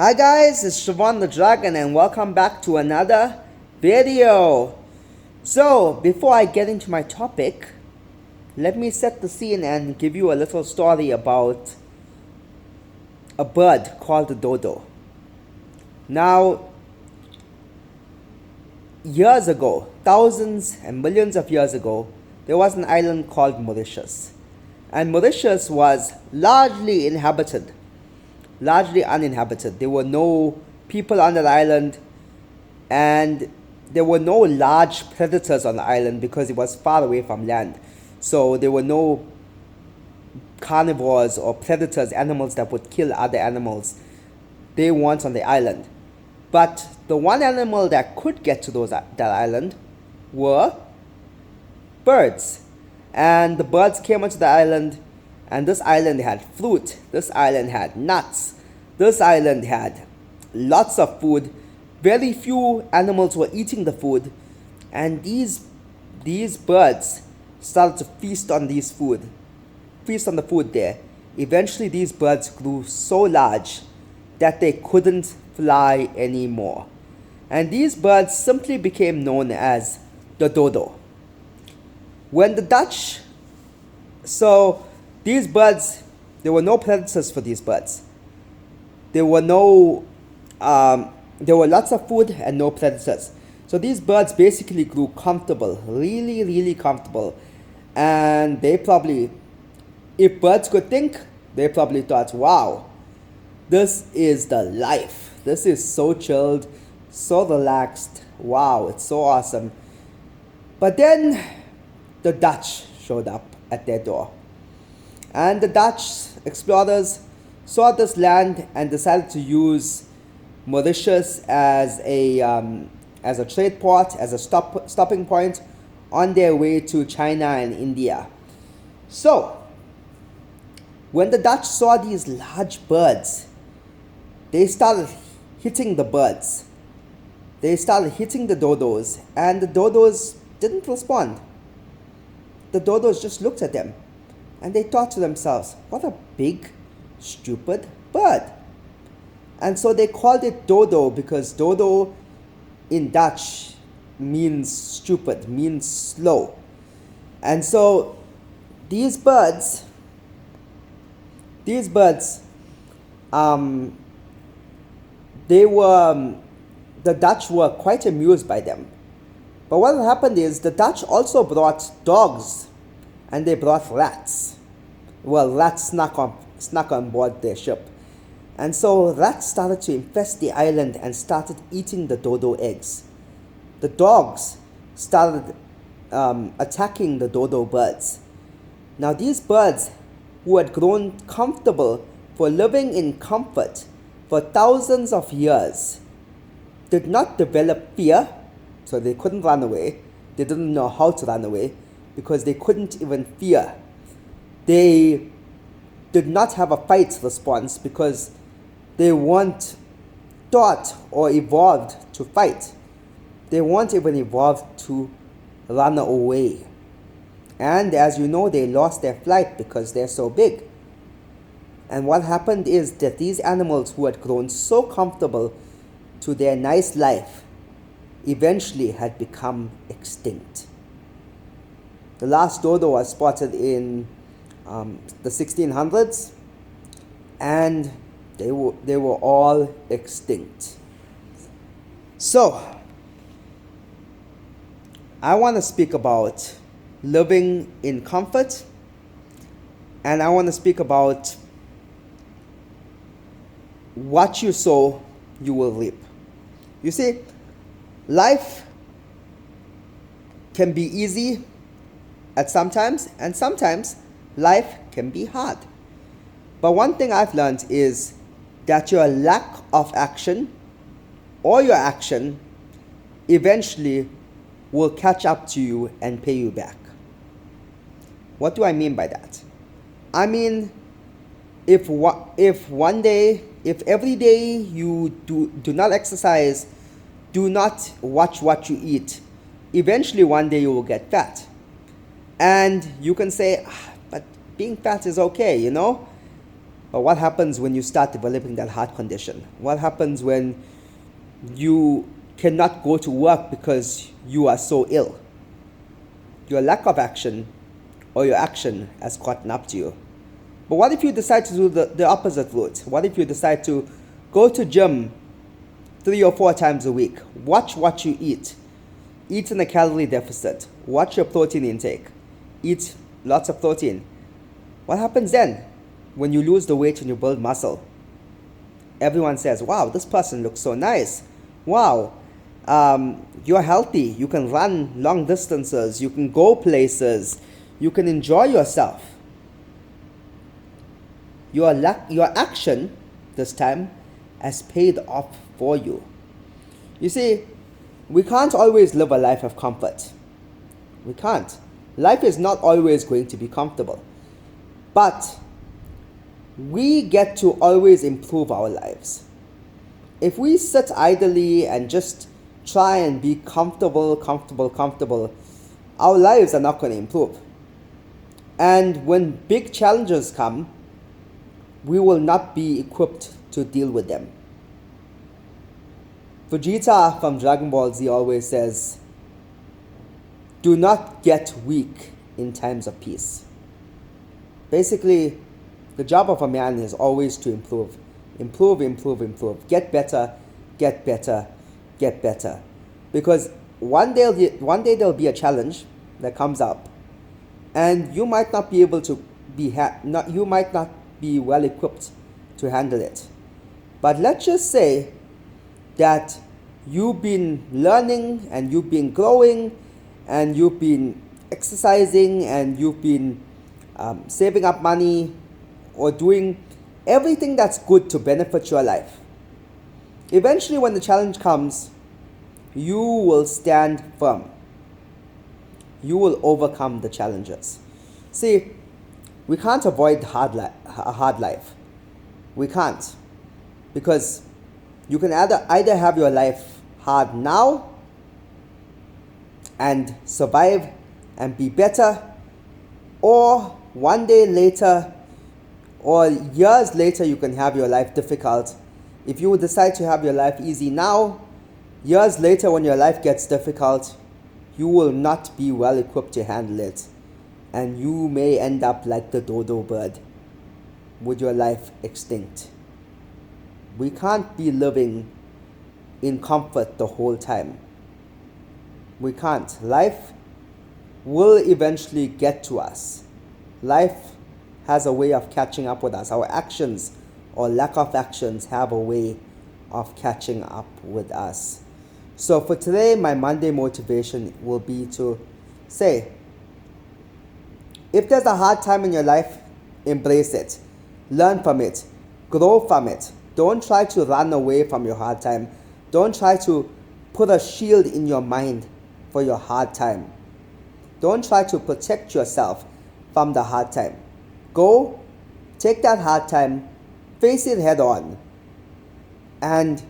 Hi guys, it's Siobhan the Dragon and welcome back to another video. So, before I get into my topic, let me set the scene and give you a little story about a bird called the dodo. Now, years ago, thousands and millions of years ago, there was an island called Mauritius. And Mauritius was largely uninhabited. There were no people on the island, and there were no large predators on the island because it was far away from land. So there were no carnivores or predators, animals that would kill other animals. They weren't on the island. But the one animal that could get to that island were birds. And the birds came onto the island, and this island had fruit, this island had nuts, this island had lots of food. Very few animals were eating the food, and these birds started to feast on the food there. Eventually these birds grew so large that they couldn't fly anymore. And these birds simply became known as the dodo. When the Dutch, so these birds, there were no predators for these birds. There were lots of food and no predators. So these birds basically grew comfortable, really, really comfortable. And they probably, if birds could think, they probably thought, wow, this is the life. This is so chilled, so relaxed. Wow, it's so awesome. But then the Dutch showed up at their door. And the Dutch explorers saw this land and decided to use Mauritius as a trade port, as a stopping point on their way to China and India. So, when the Dutch saw these large birds, they started hitting the birds. They started hitting the dodos, and the dodos didn't respond. The dodos just looked at them, and they thought to themselves, what a big, stupid bird. And so they called it dodo, because dodo in Dutch means stupid, means slow. And so these birds, the Dutch were quite amused by them. But what happened is the Dutch also brought dogs, and they brought rats. Well, rats snuck on board their ship. And so rats started to infest the island and started eating the dodo eggs. The dogs started attacking the dodo birds. Now these birds, who had grown comfortable for living in comfort for thousands of years, did not develop fear, so they couldn't run away. They didn't know how to run away because they couldn't even fear. They did not have a fight response because they weren't taught or evolved to fight. They weren't even evolved to run away. And as you know, they lost their flight because they're so big. And what happened is that these animals who had grown so comfortable to their nice life eventually had become extinct. The last dodo was spotted in the 1600s, and they were all extinct. So, I want to speak about living in comfort, and I want to speak about what you sow, you will reap. You see, life can be easy at sometimes, and sometimes life can be hard. But one thing I've learned is that your lack of action or your action eventually will catch up to you and pay you back. What do I mean by that? I mean, if every day you do not exercise, do not watch what you eat, eventually one day you will get fat. And you can say, but being fat is okay, But what happens when you start developing that heart condition? What happens when you cannot go to work because you are so ill? Your lack of action or your action has caught up to you. But what if you decide to do the opposite route? What if you decide to go to gym 3 or 4 times a week? Watch what you eat. Eat in a calorie deficit. Watch your protein intake. Eat lots of protein. What happens then when you lose the weight and you build muscle? Everyone says, wow, this person looks so nice. Wow, you're healthy. You can run long distances. You can go places. You can enjoy yourself. Your action this time has paid off for you. You see, we can't always live a life of comfort. We can't. Life is not always going to be comfortable. But we get to always improve our lives. If we sit idly and just try and be comfortable, our lives are not going to improve. And when big challenges come, we will not be equipped to deal with them. Vegeta from Dragon Ball Z always says, do not get weak in times of peace. Basically, the job of a man is always to improve. Improve. Get better. Because one day there'll be a challenge that comes up, and you might not be able to you might not be well equipped to handle it. But let's just say that you've been learning and you've been growing and you've been exercising and you've been saving up money or doing everything that's good to benefit your life. Eventually, when the challenge comes, you will stand firm. You will overcome the challenges. See, we can't avoid a hard life. We can't. Because you can either have your life hard now and survive and be better, or one day later or years later you can have your life difficult. If you decide to have your life easy now, years later when your life gets difficult, you will not be well equipped to handle it, and you may end up like the dodo bird with your life extinct. We can't be living in comfort the whole time. We can't. Life will eventually get to us. Life has a way of catching up with us. Our actions or lack of actions have a way of catching up with us. So for today, my Monday motivation will be to say, if there's a hard time in your life, embrace it. Learn from it. Grow from it. Don't try to run away from your hard time. Don't try to put a shield in your mind for your hard time. Don't try to protect yourself from the hard time. Go, take that hard time, face it head on, and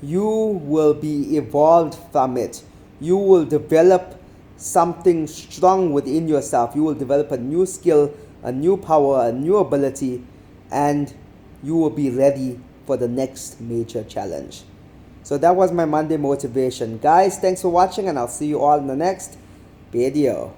you will be evolved from it. You will develop something strong within yourself. You will develop a new skill, a new power, a new ability, and you will be ready for the next major challenge. So that was my Monday motivation. Guys, thanks for watching, and I'll see you all in the next video.